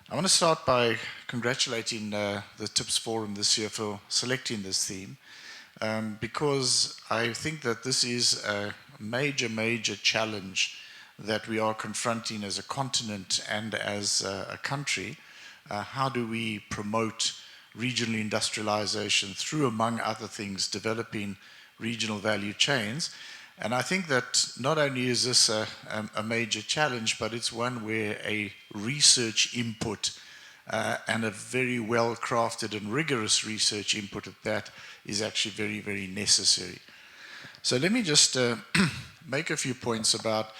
I want to start by congratulating the TIPS Forum this year for selecting this theme, because I think that this is a major challenge that we are confronting as a continent and as a country. How do we promote regional industrialization through, among other things, developing regional value chains? And I think that not only is this a major challenge, but it's one where a research input and a very well-crafted and rigorous research input at that is actually very necessary. So let me just make a few points about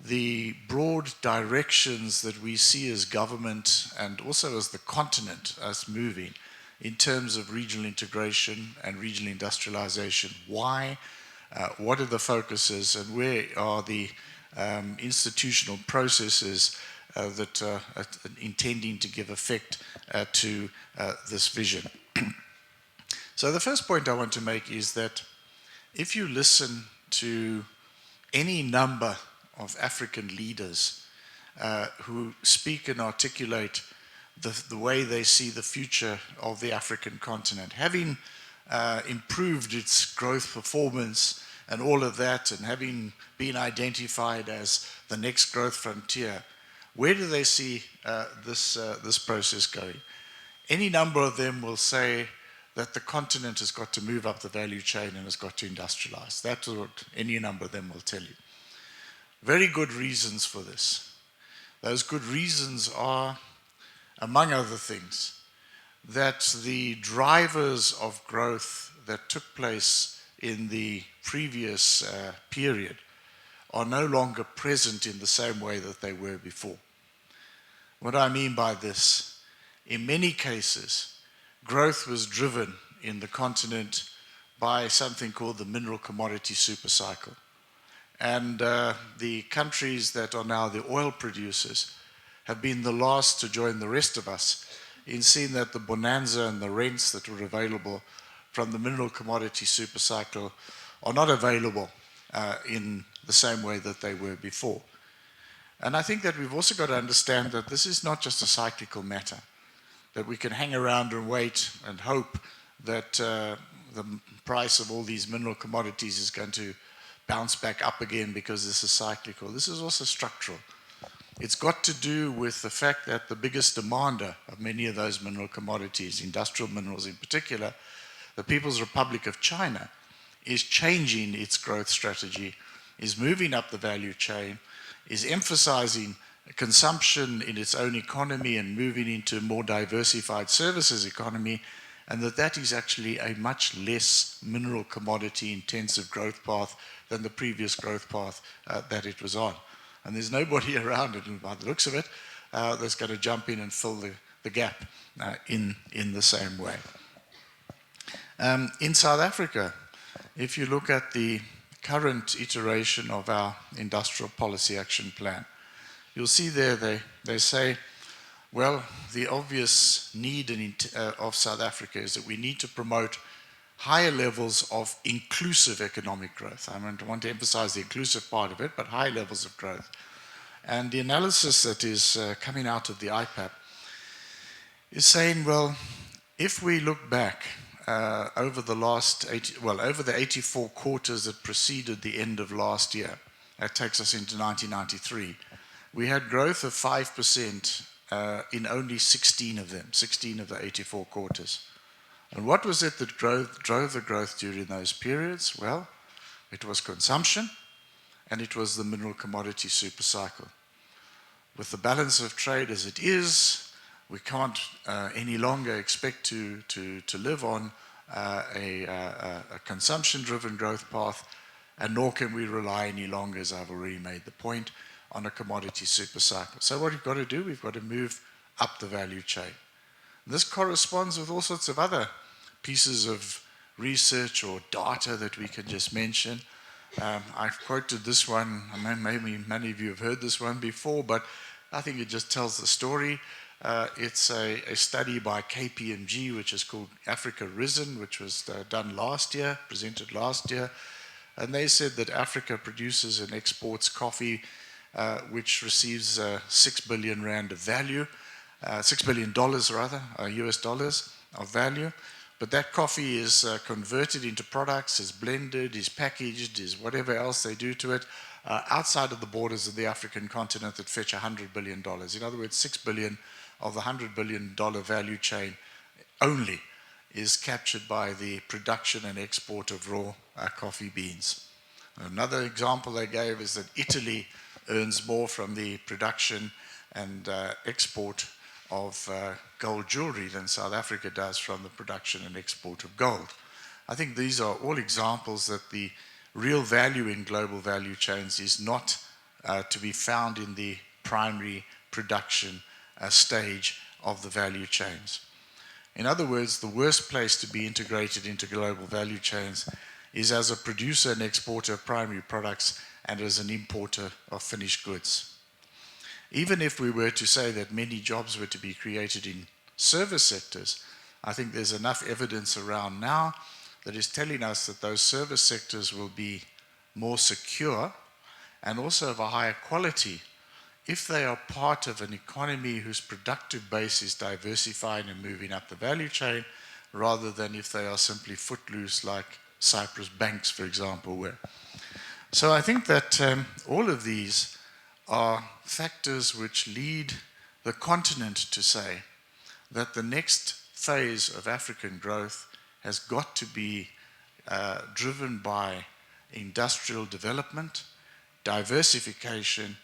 the broad directions that we see as government and also as the continent us moving in terms of regional integration and regional industrialization. Why? What are the focuses, and where are the institutional processes that are intending to give effect to this vision? So the first point I want to make is that if you listen to any number of African leaders who speak and articulate the way they see the future of the African continent, having improved its growth performance and all of that, and having been identified as the next growth frontier, where do they see this process going? Any number of them will say that the continent has got to move up the value chain and has got to industrialize. That's what any number of them will tell you. Very good reasons for this. Those good reasons are, among other things, that the drivers of growth that took place in the previous period are no longer present in the same way that they were before. What I mean by this, in many cases, growth was driven in the continent by something called the mineral commodity supercycle. And the countries that are now the oil producers have been the last to join the rest of us in seeing that the bonanza and the rents that were available from the mineral commodity supercycle are not available in the same way that they were before. And I think that we've also got to understand that this is not just a cyclical matter, that we can hang around and wait and hope that the price of all these mineral commodities is going to bounce back up again because this is cyclical. This is also structural. It's got to do with the fact that the biggest demander of many of those mineral commodities, industrial minerals in particular, the People's Republic of China, is changing its growth strategy, is moving up the value chain, is emphasizing consumption in its own economy and moving into a more diversified services economy, and that is actually a much less mineral commodity intensive growth path than the previous growth path that it was on. And there's nobody around it, and by the looks of it, that's going to jump in and fill the gap in the same way. In South Africa, if you look at the current iteration of our industrial policy action plan, you'll see there they say, well, the obvious need of South Africa is that we need to promote higher levels of inclusive economic growth. I want to emphasize the inclusive part of it, but high levels of growth. And the analysis that is coming out of the IPAP is saying, well, if we look back over the 84 quarters that preceded the end of last year, that takes us into 1993, we had growth of 5% in only 16 of them, 16 of the 84 quarters. And what was it that drove the growth during those periods? Well, it was consumption, and it was the mineral commodity supercycle. With the balance of trade as it is, we can't any longer expect to live on a consumption-driven growth path, and nor can we rely any longer, as I've already made the point, on a commodity supercycle. So what we've got to do, we've got to move up the value chain. This corresponds with all sorts of other pieces of research or data that we can just mention. I've quoted this one, maybe many of you have heard this one before, but I think it just tells the story. It's a study by KPMG, which is called Africa Risen, which was done last year, presented last year. And they said that Africa produces and exports coffee, which receives 6 billion rand of value. $6 billion rather, US dollars of value. But that coffee is converted into products, is blended, is packaged, is whatever else they do to it, outside of the borders of the African continent that fetch $100 billion. In other words, $6 billion of the $100 billion value chain only is captured by the production and export of raw coffee beans. Another example they gave is that Italy earns more from the production and export of gold jewelry than South Africa does from the production and export of gold. I think these are all examples that the real value in global value chains is not to be found in the primary production stage of the value chains. In other words, the worst place to be integrated into global value chains is as a producer and exporter of primary products and as an importer of finished goods. Even if we were to say that many jobs were to be created in service sectors, I think there's enough evidence around now that is telling us that those service sectors will be more secure and also of a higher quality if they are part of an economy whose productive base is diversifying and moving up the value chain, rather than if they are simply footloose like Cyprus banks, for example, were. So I think that all of these are factors which lead the continent to say that the next phase of African growth has got to be driven by industrial development, diversification,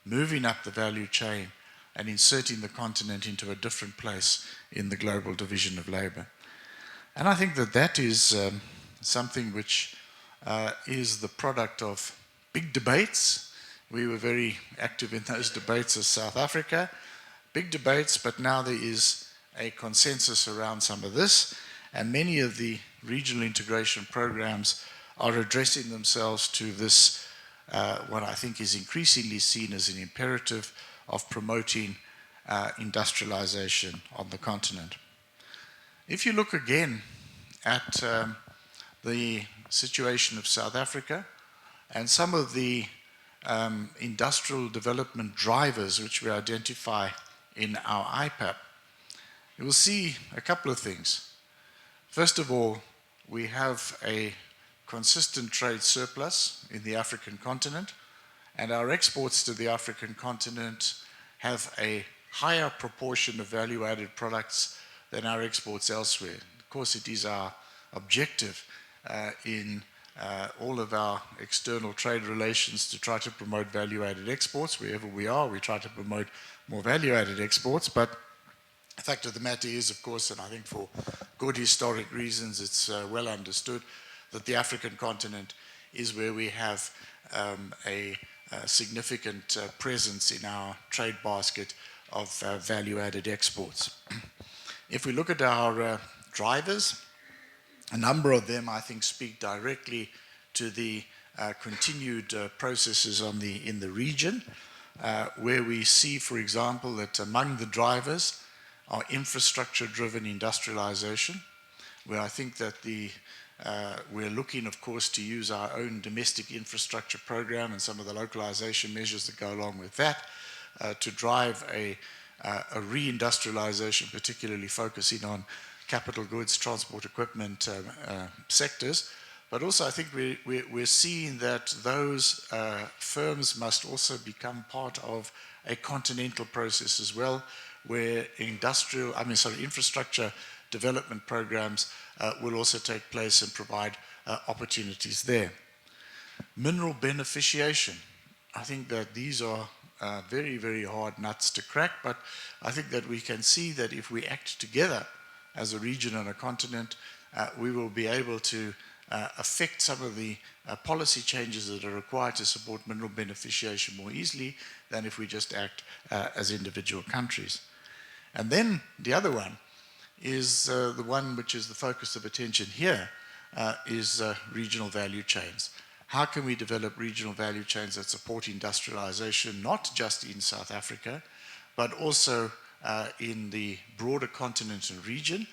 moving up the value chain, and inserting the continent into a different place in the global division of labor. And I think that that is something which is the product of big debates. We were very active in those debates as South Africa. Big debates, but now there is a consensus around some of this, and many of the regional integration programs are addressing themselves to this, what I think is increasingly seen as an imperative of promoting industrialization on the continent. If you look again at the situation of South Africa and some of the industrial development drivers which we identify in our IPAP, you will see a couple of things. First of all, we have a consistent trade surplus in the African continent, and our exports to the African continent have a higher proportion of value-added products than our exports elsewhere. Of course, it is our objective in all of our external trade relations to try to promote value-added exports. Wherever we are, we try to promote more value-added exports, but the fact of the matter is, of course, and I think for good historic reasons, it's well understood that the African continent is where we have a significant presence in our trade basket of value-added exports. If we look at our drivers, a number of them, I think, speak directly to the continued processes in the region, where we see, for example, that among the drivers are infrastructure-driven industrialization, where I think that we're looking, of course, to use our own domestic infrastructure program and some of the localization measures that go along with that to drive a reindustrialization, particularly focusing on capital goods, transport equipment sectors. But also I think we're seeing that those firms must also become part of a continental process as well, where infrastructure development programs will also take place and provide opportunities there. Mineral beneficiation. I think that these are very, very hard nuts to crack, but I think that we can see that if we act together as a region and a continent, we will be able to affect some of the policy changes that are required to support mineral beneficiation more easily than if we just act as individual countries. And then the other one is the one which is the focus of attention here, is regional value chains. How can we develop regional value chains that support industrialization, not just in South Africa, but also in the broader continent and region?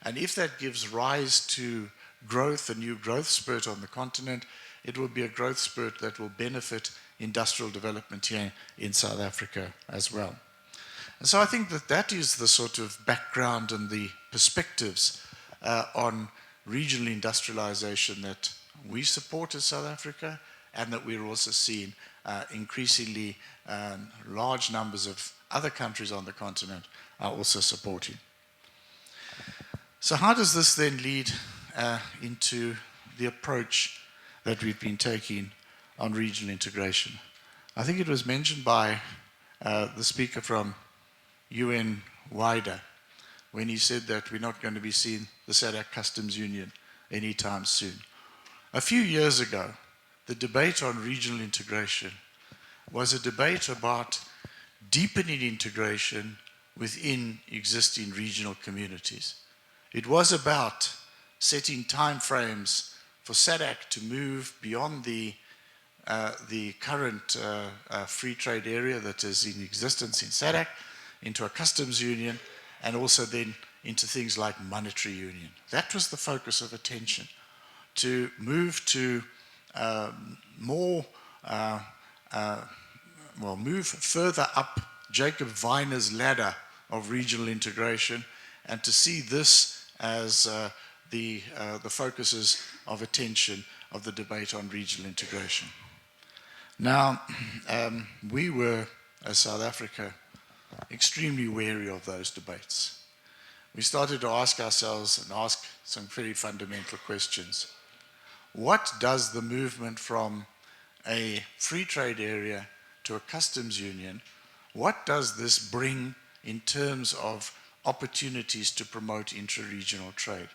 And if that gives rise to growth, a new growth spurt on the continent, it will be a growth spurt that will benefit industrial development here in South Africa as well. And so I think that that is the sort of background and the perspectives on regional industrialization that we support as South Africa, and that we're also seeing increasingly large numbers of other countries on the continent are also supporting. So how does this then lead into the approach that we've been taking on regional integration? I think it was mentioned by the speaker from UN WIDA when he said that we're not going to be seeing the SADC Customs Union anytime soon. A few years ago, the debate on regional integration was a debate about deepening integration within existing regional communities. It was about setting time frames for SADC to move beyond the current free trade area that is in existence in SADC into a customs union, and also then into things like monetary union. That was the focus of attention, to move to move further up Jacob Weiner's ladder of regional integration, and to see this as the focuses of attention of the debate on regional integration. Now, we were, as South Africa, extremely wary of those debates. We started to ask ourselves and ask some very fundamental questions. What does the movement from a free trade area to a customs union, what does this bring in terms of opportunities to promote intra-regional trade?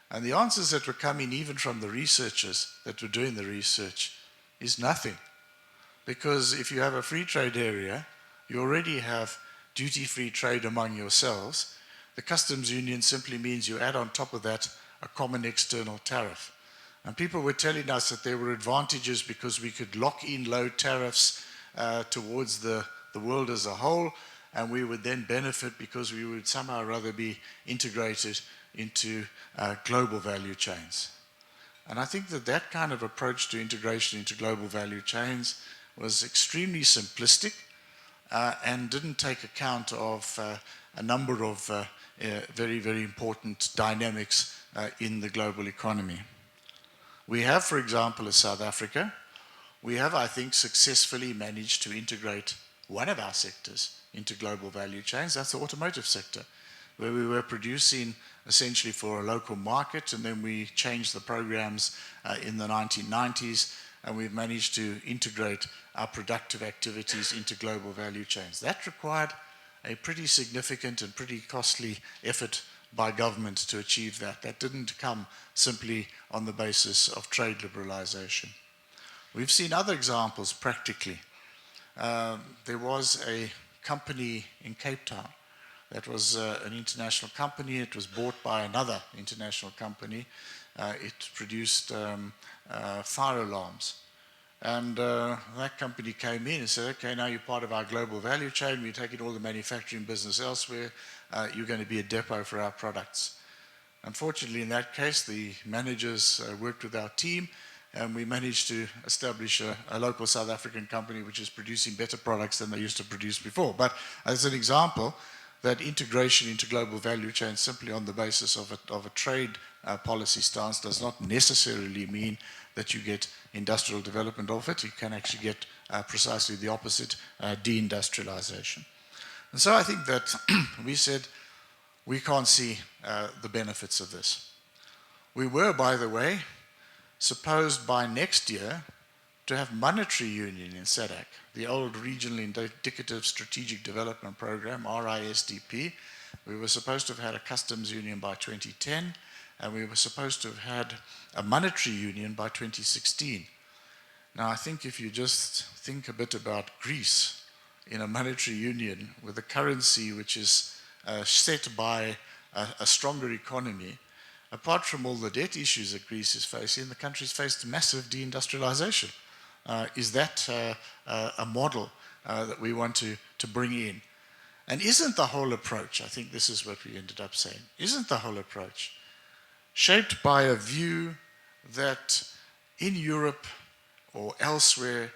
And the answers that were coming even from the researchers that were doing the research is nothing. Because if you have a free trade area, you already have duty-free trade among yourselves. The customs union simply means you add on top of that a common external tariff. And people were telling us that there were advantages because we could lock in low tariffs towards the world as a whole, and we would then benefit because we would somehow or other be integrated into global value chains. And I think that that kind of approach to integration into global value chains was extremely simplistic and didn't take account of a number of very, very important dynamics in the global economy. We have, for example, as South Africa, we have, I think, successfully managed to integrate one of our sectors into global value chains. That's the automotive sector, where we were producing essentially for a local market, and then we changed the programs in the 1990s, and we've managed to integrate our productive activities into global value chains. That required a pretty significant and pretty costly effort by government to achieve that. That didn't come simply on the basis of trade liberalization. We've seen other examples practically. There was a company in Cape Town that was an international company. It was bought by another international company. It produced fire alarms. And that company came in and said, okay, now you're part of our global value chain. We're taking all the manufacturing business elsewhere. You're going to be a depot for our products. Unfortunately, in that case, the managers worked with our team, and we managed to establish a local South African company which is producing better products than they used to produce before. But as an example, that integration into global value chains simply on the basis of a trade policy stance does not necessarily mean that you get industrial development of it. You can actually get precisely the opposite, deindustrialization. And so I think that we said we can't see the benefits of this. We were, by the way, supposed by next year to have monetary union in SADC, the old Regional Indicative Strategic Development Program, RISDP. We were supposed to have had a customs union by 2010, and we were supposed to have had a monetary union by 2016. Now, I think if you just think a bit about Greece in a monetary union with a currency which is set by a stronger economy, apart from all the debt issues that Greece is facing, the country's faced massive deindustrialization. Is that a model that we want to bring in? And isn't the whole approach, I think this is what we ended up saying, isn't the whole approach shaped by a view that in Europe or elsewhere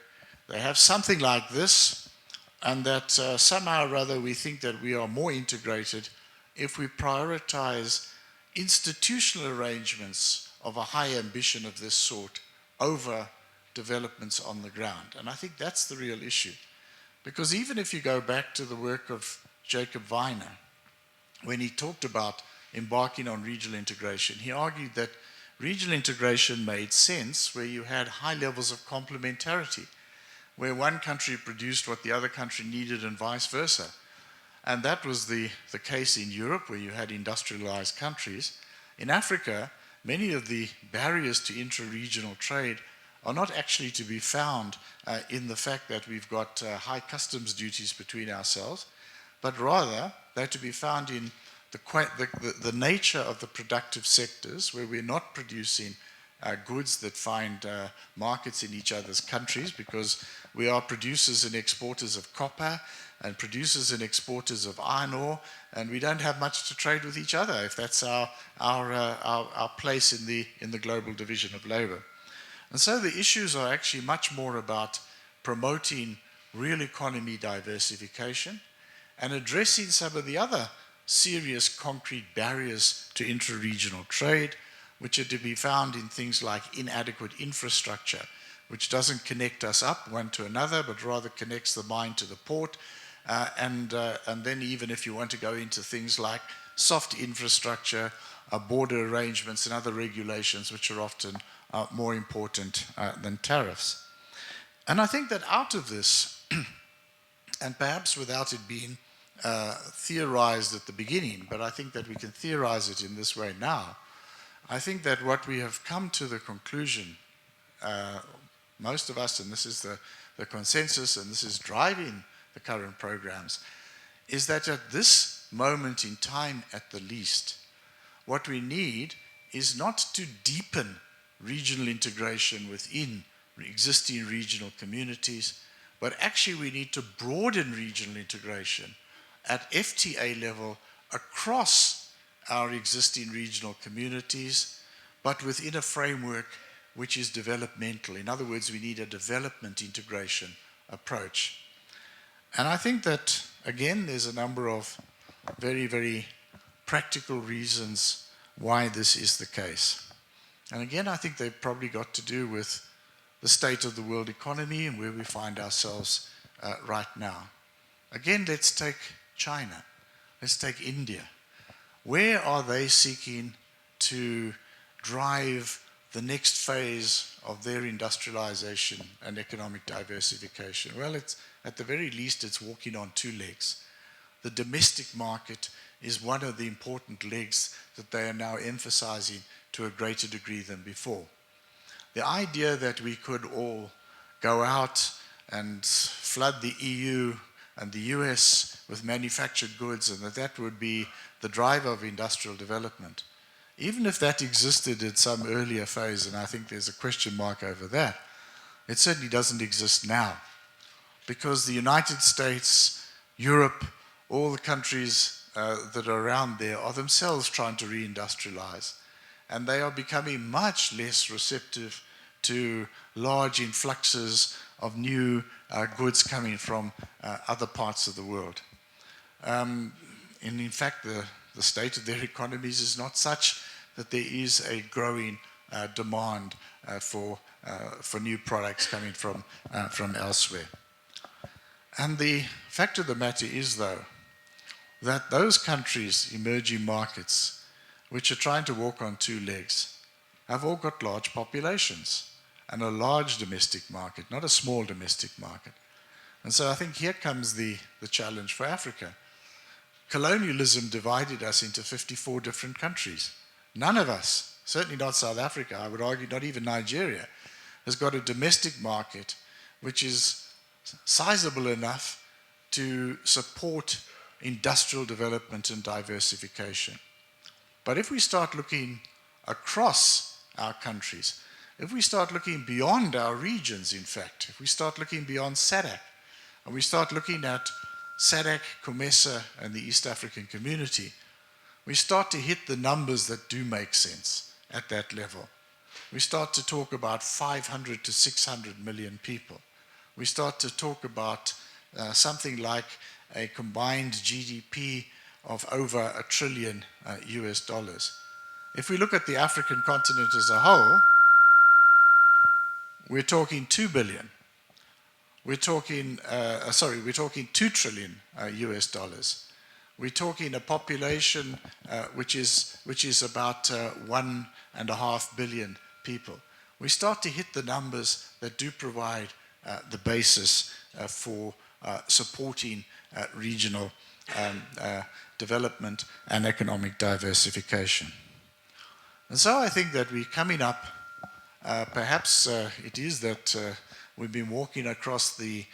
they have something like this, and that somehow or other we think that we are more integrated if we prioritize institutional arrangements of a high ambition of this sort over developments on the ground. And I think that's the real issue. Because even if you go back to the work of Jacob Weiner, when he talked about embarking on regional integration, he argued that regional integration made sense where you had high levels of complementarity, where one country produced what the other country needed and vice versa. And that was the case in Europe, where you had industrialized countries. In Africa, many of the barriers to intra-regional trade are not actually to be found in the fact that we've got high customs duties between ourselves, but rather they're to be found in the nature of the productive sectors, where we're not producing goods that find markets in each other's countries, because we are producers and exporters of copper and producers and exporters of iron ore, and we don't have much to trade with each other if that's our place in the global division of labor. And so the issues are actually much more about promoting real economy diversification and addressing some of the other serious concrete barriers to intra-regional trade, which are to be found in things like inadequate infrastructure, which doesn't connect us up one to another, but rather connects the mine to the port. And then even if you want to go into things like soft infrastructure, border arrangements and other regulations, which are often more important than tariffs. And I think that out of this, and perhaps without it being theorized at the beginning, but I think that we can theorize it in this way now, I think that what we have come to the conclusion, most of us, and this is the consensus, and this is driving the current programs, is that at this moment in time at the least, what we need is not to deepen regional integration within existing regional communities, but actually we need to broaden regional integration at FTA level across our existing regional communities, but within a framework which is developmental. In other words, we need a development integration approach. And I think that, again, there's a number of very, very practical reasons why this is the case. And again, I think they've probably got to do with the state of the world economy and where we find ourselves right now. Again, let's take China. Let's take India. Where are they seeking to drive the next phase of their industrialization and economic diversification? Well, it's at the very least, it's walking on two legs. The domestic market is one of the important legs that they are now emphasizing to a greater degree than before. The idea that we could all go out and flood the EU and the US with manufactured goods and that would be the driver of industrial development, even if that existed at some earlier phase, and I think there's a question mark over that, it certainly doesn't exist now. Because the United States, Europe, all the countries that are around there are themselves trying to reindustrialize. And they are becoming much less receptive to large influxes of new goods coming from other parts of the world. And in fact, the state of their economies is not such that there is a growing demand for new products coming from elsewhere. And the fact of the matter is, though, that those countries, emerging markets, which are trying to walk on two legs, have all got large populations and a large domestic market, not a small domestic market. And so I think here comes the challenge for Africa. Colonialism divided us into 54 different countries. None of us, certainly not South Africa, I would argue not even Nigeria, has got a domestic market which is sizable enough to support industrial development and diversification. But if we start looking across our countries, if we start looking beyond our regions, in fact, if we start looking beyond SADC, and we start looking at SADC, COMESA, and the East African Community, we start to hit the numbers that do make sense at that level. We start to talk about 500 to 600 million people. We start to talk about something like a combined GDP of over $1 trillion US dollars. If we look at the African continent as a whole, we're talking 2 billion. We're talking, we're talking 2 trillion US dollars. We're talking a population which is about 1.5 billion people. We start to hit the numbers that do provide the basis for supporting regional development and economic diversification. And so I think that we're coming up, perhaps it is that we've been walking across the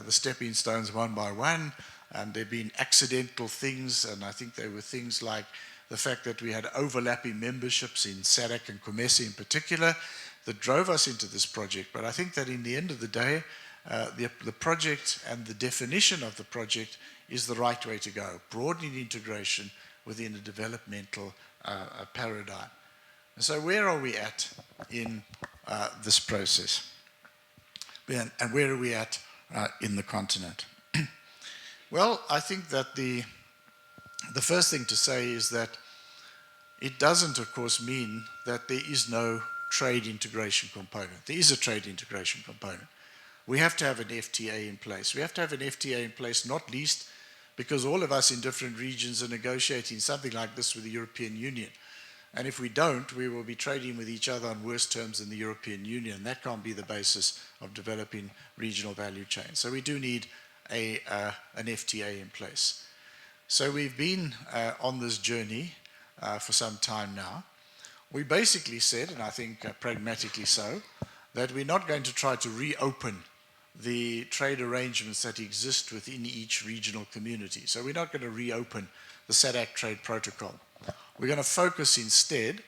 stepping stones one by one, and there have been accidental things, and I think they were things like the fact that we had overlapping memberships in SADC and COMESA in particular that drove us into this project. But I think that in the end of the day, the project and the definition of the project is the right way to go, broadening integration within a developmental paradigm. And so where are we at in this process? And where are we at in the continent? Well, I think that the first thing to say is that it doesn't, of course, mean that there is no trade integration component. There is a trade integration component. We have to have an FTA in place. We have to have an FTA in place, not least because all of us in different regions are negotiating something like this with the European Union. And if we don't, we will be trading with each other on worse terms than the European Union. That can't be the basis of developing regional value chains. So we do need an FTA in place. So we've been on this journey for some time now. We basically said, and I think pragmatically so, that we're not going to try to reopen the trade arrangements that exist within each regional community. So we're not going to reopen the SADC trade protocol. We're going to focus instead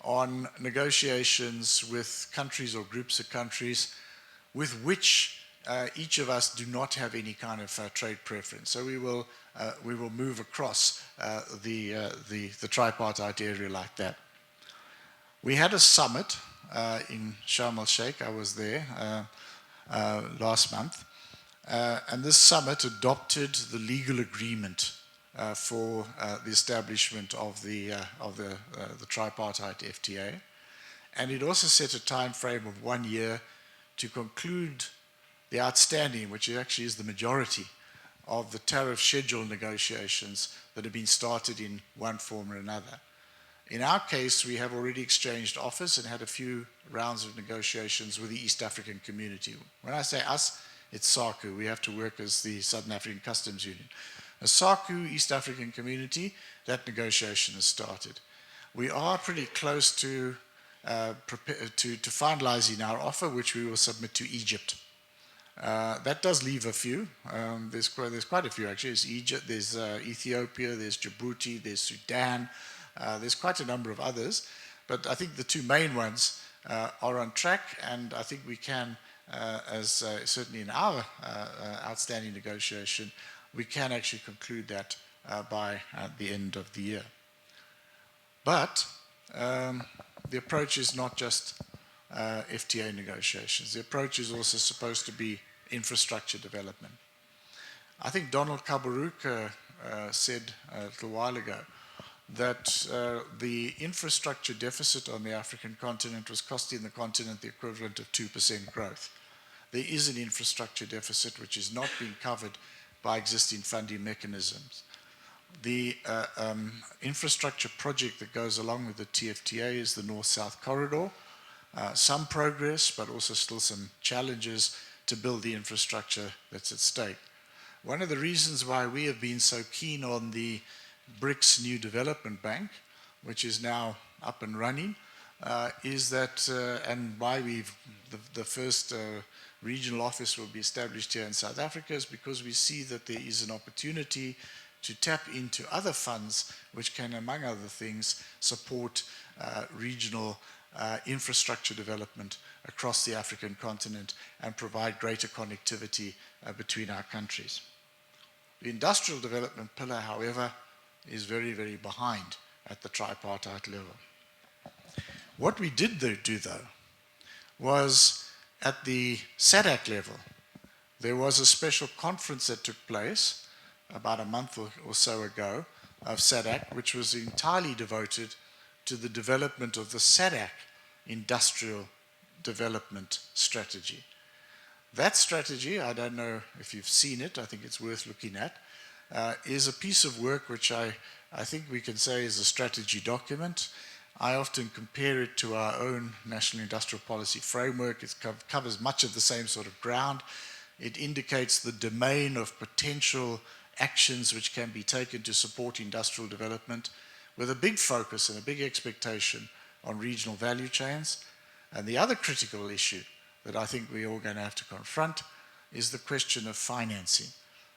on negotiations with countries or groups of countries with which each of us do not have any kind of trade preference. So we will move across the tripartite area like that. We had a summit in Sharm el-Sheikh. I was there last month, and this summit adopted the legal agreement for the establishment of the tripartite FTA, and it also set a time frame of 1 year to conclude the outstanding, which actually is the majority of the tariff schedule negotiations that have been started in one form or another. In our case, we have already exchanged offers and had a few rounds of negotiations with the East African community. When I say us, it's SACU. We have to work as the Southern African Customs Union. The SACU East African community, that negotiation has started. We are pretty close to finalizing our offer, which we will submit to Egypt. That does leave a few. There's quite a few actually. There's Egypt, there's Ethiopia, there's Djibouti, there's Sudan. There's quite a number of others, but I think the two main ones are on track, and I think we can, certainly in our outstanding negotiation, we can actually conclude that by the end of the year. But the approach is not just FTA negotiations. The approach is also supposed to be infrastructure development. I think Donald Kaberuka said a little while ago that the infrastructure deficit on the African continent was costing the continent the equivalent of 2% growth. There is an infrastructure deficit which is not being covered by existing funding mechanisms. The infrastructure project that goes along with the TFTA is the North-South Corridor. Some progress, but also still some challenges to build the infrastructure that's at stake. One of the reasons why we have been so keen on the BRICS New Development Bank, which is now up and running, is that, and why the first regional office will be established here in South Africa, is because we see that there is an opportunity to tap into other funds which can, among other things, support regional infrastructure development across the African continent and provide greater connectivity between our countries. The industrial development pillar, however, is very, very behind at the tripartite level. What we did do, though, was at the SADC level, there was a special conference that took place about a month or so ago of SADC, which was entirely devoted to the development of the SADC industrial development strategy. That strategy, I don't know if you've seen it, I think it's worth looking at, is a piece of work which I think we can say is a strategy document. I often compare it to our own National Industrial Policy Framework. It covers much of the same sort of ground. It indicates the domain of potential actions which can be taken to support industrial development, with a big focus and a big expectation on regional value chains. And the other critical issue that I think we're all going to have to confront is the question of financing.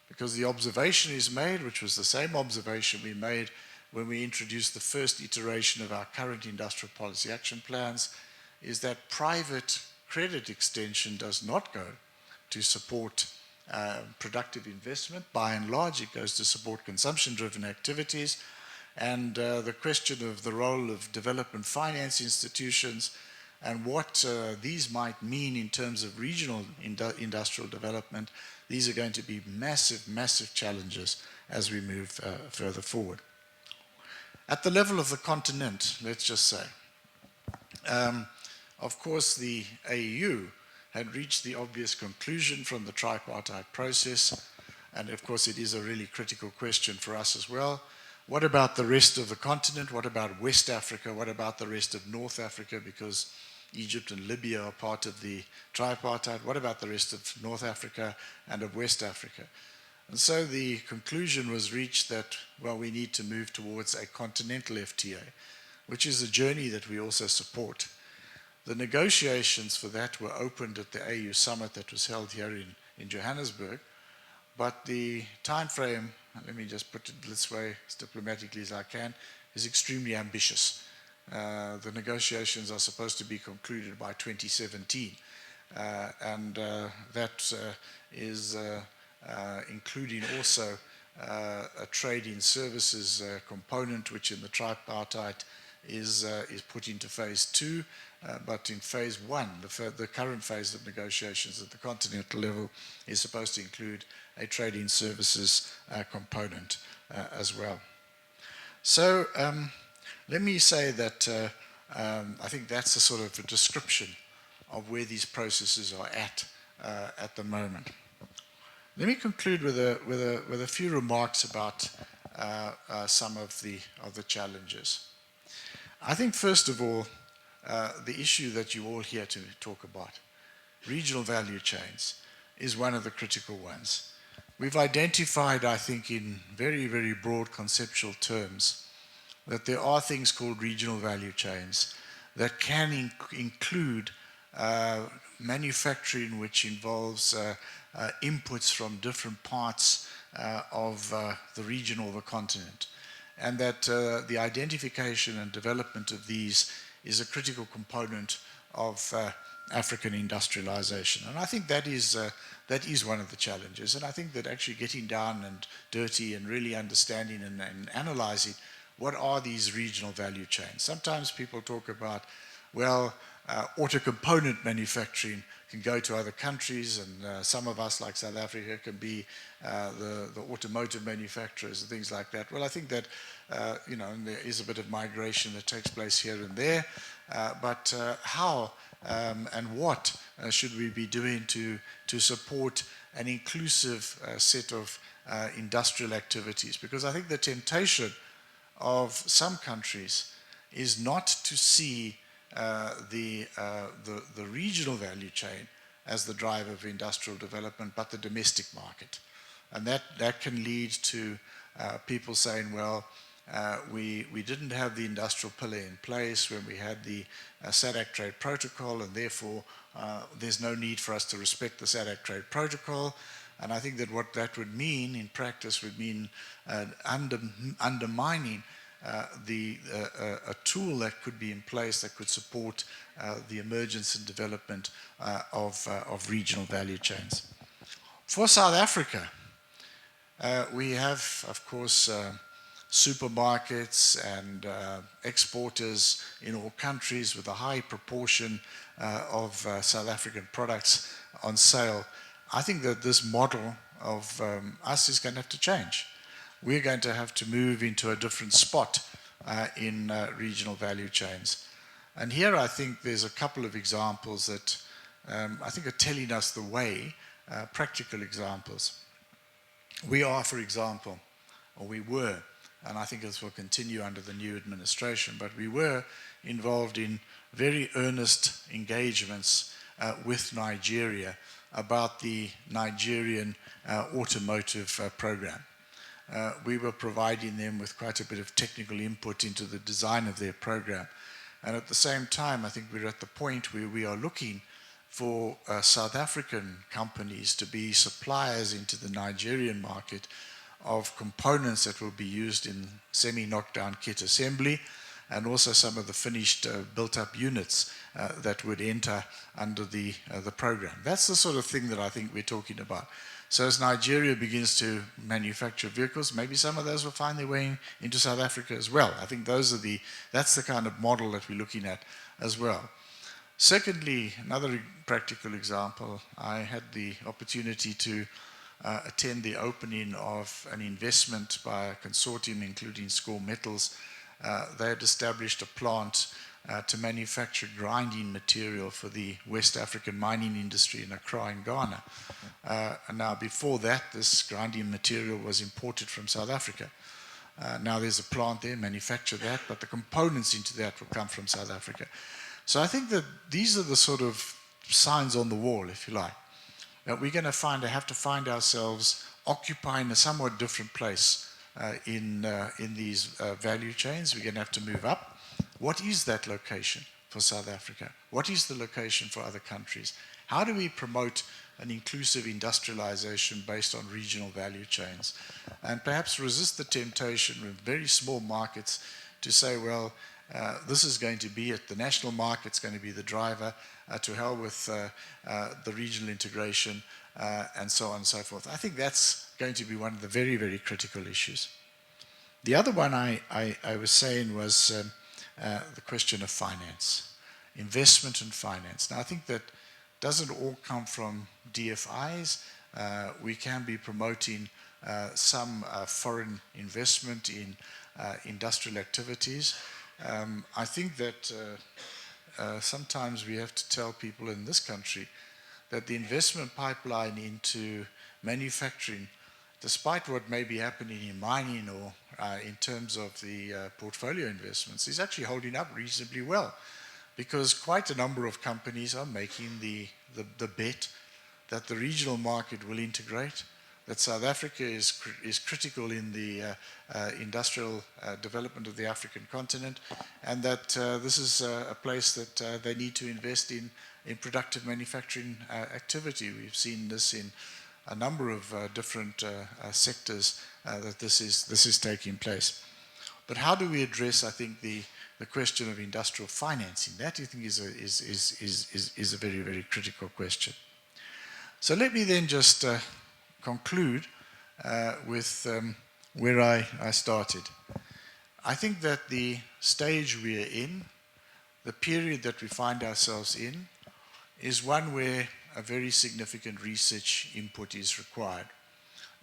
Because the observation is made, which was the same observation we made when we introduced the first iteration of our current industrial policy action plans, is that private credit extension does not go to support productive investment. By and large, it goes to support consumption-driven activities. And the question of the role of development finance institutions and what these might mean in terms of regional industrial development, these are going to be massive, massive challenges as we move further forward. At the level of the continent, let's just say, of course, the AU had reached the obvious conclusion from the tripartite process, and of course it is a really critical question for us as well. What about the rest of the continent? What about West Africa? What about the rest of North Africa? Because Egypt and Libya are part of the tripartite. What about the rest of North Africa and of West Africa? And so the conclusion was reached that, well, we need to move towards a continental FTA, which is a journey that we also support. The negotiations for that were opened at the AU summit that was held here in Johannesburg, but the time frame, let me just put it this way as diplomatically as I can, is extremely ambitious. The negotiations are supposed to be concluded by 2017, and that is including also a trade in services component, which in the tripartite is put into phase 2, but in phase 1, the current phase of negotiations at the continental level is supposed to include a trade in services component as well. So let me say that I think that's a sort of a description of where these processes are at the moment. Let me conclude with a few remarks about some of the challenges. I think first of all, the issue that you're all here to talk about, regional value chains, is one of the critical ones. We've identified, I think, in very, very broad conceptual terms, that there are things called regional value chains that can include manufacturing which involves inputs from different parts of the region or the continent, and that the identification and development of these is a critical component of African industrialization. And I think that is one of the challenges. And I think that actually getting down and dirty and really understanding and analyzing what are these regional value chains. Sometimes people talk about, well, auto component manufacturing can go to other countries, and some of us, like South Africa, can be the automotive manufacturers and things like that. Well, I think that there is a bit of migration that takes place here and there, but how and what should we be doing to support an inclusive set of industrial activities? Because I think the temptation of some countries is not to see the regional value chain as the driver of industrial development, but the domestic market. And that can lead to people saying, well, we didn't have the industrial pillar in place when we had the SADC trade protocol, and therefore there's no need for us to respect the SADC trade protocol. And I think that what that would mean in practice would mean undermining a tool that could be in place that could support the emergence and development of regional value chains. For South Africa, we have, of course, supermarkets and exporters in all countries with a high proportion of South African products on sale. I think that this model of us is going to have to change. We're going to have to move into a different spot in regional value chains. And here I think there's a couple of examples that I think are telling us the way, practical examples. We are, for example, or we were, and I think this will continue under the new administration, but we were involved in very earnest engagements with Nigeria about the Nigerian automotive program. We were providing them with quite a bit of technical input into the design of their program. And at the same time, I think we're at the point where we are looking for South African companies to be suppliers into the Nigerian market of components that will be used in semi-knockdown kit assembly, and also some of the finished built-up units that would enter under the program. That's the sort of thing that I think we're talking about. So as Nigeria begins to manufacture vehicles, maybe some of those will find their way into South Africa as well. I think that's the kind of model that we're looking at as well. Secondly, another practical example, I had the opportunity to attend the opening of an investment by a consortium including Score Metals. They had established a plant to manufacture grinding material for the West African mining industry in Accra in Ghana. And now before that, this grinding material was imported from South Africa. Now there's a plant there, manufacture that, but the components into that will come from South Africa. So I think that these are the sort of signs on the wall, if you like, that we're going to have to find ourselves occupying a somewhat different place in these value chains. We're going to have to move up. What is that location for South Africa? What is the location for other countries? How do we promote an inclusive industrialization based on regional value chains? And perhaps resist the temptation with very small markets to say, well, this is going to be it. The national market's going to be the driver. To hell with the regional integration and so on and so forth. I think that's going to be one of the very, very critical issues. The other one I was saying was the question of finance, investment and finance. Now I think that doesn't all come from DFIs. We can be promoting some foreign investment in industrial activities. I think that sometimes we have to tell people in this country that the investment pipeline into manufacturing, despite what may be happening in mining or in terms of the portfolio investments, is actually holding up reasonably well, because quite a number of companies are making the bet that the regional market will integrate, that South Africa is critical in the industrial development of the African continent, and that this is a place that they need to invest in productive manufacturing activity. We've seen this in a number of different sectors that this is taking place. But how do we address, I think, the question of industrial financing? That, I think, is a very, very critical question. So let me then just conclude with where I started. I think that the stage we are in, the period that we find ourselves in, is one where a very significant research input is required.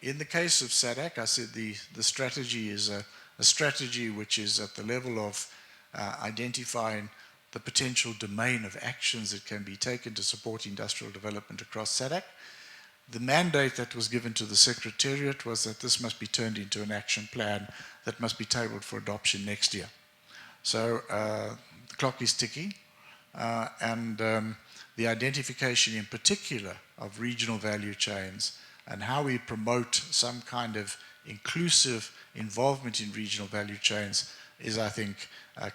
In the case of SADC, I said the strategy is a strategy which is at the level of identifying the potential domain of actions that can be taken to support industrial development across SADC. The mandate that was given to the Secretariat was that this must be turned into an action plan that must be tabled for adoption next year. So the clock is ticking, and the identification in particular of regional value chains and how we promote some kind of inclusive involvement in regional value chains is, I think,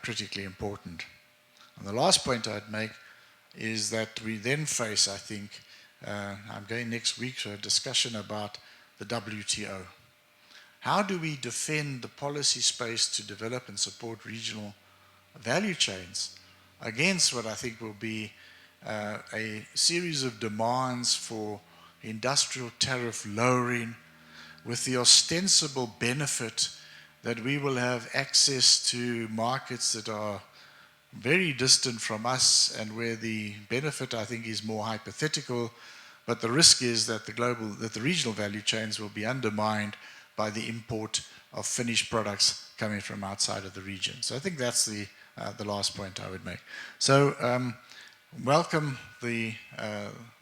critically important. And the last point I'd make is that we then face, I think, I'm going next week to a discussion about the WTO. How do we defend the policy space to develop and support regional value chains against what I think will be a series of demands for industrial tariff lowering, with the ostensible benefit that we will have access to markets that are very distant from us and where the benefit, I think, is more hypothetical, but the risk is that the regional value chains will be undermined by the import of finished products coming from outside of the region. So I think that's the last point I would make. So welcome the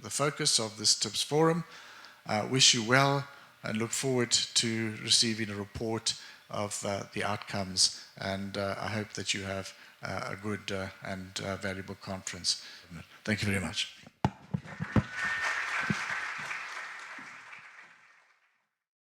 focus of this TIPS forum. Wish you well and look forward to receiving a report of the outcomes, and I hope that you have a good and valuable conference. Thank you very much.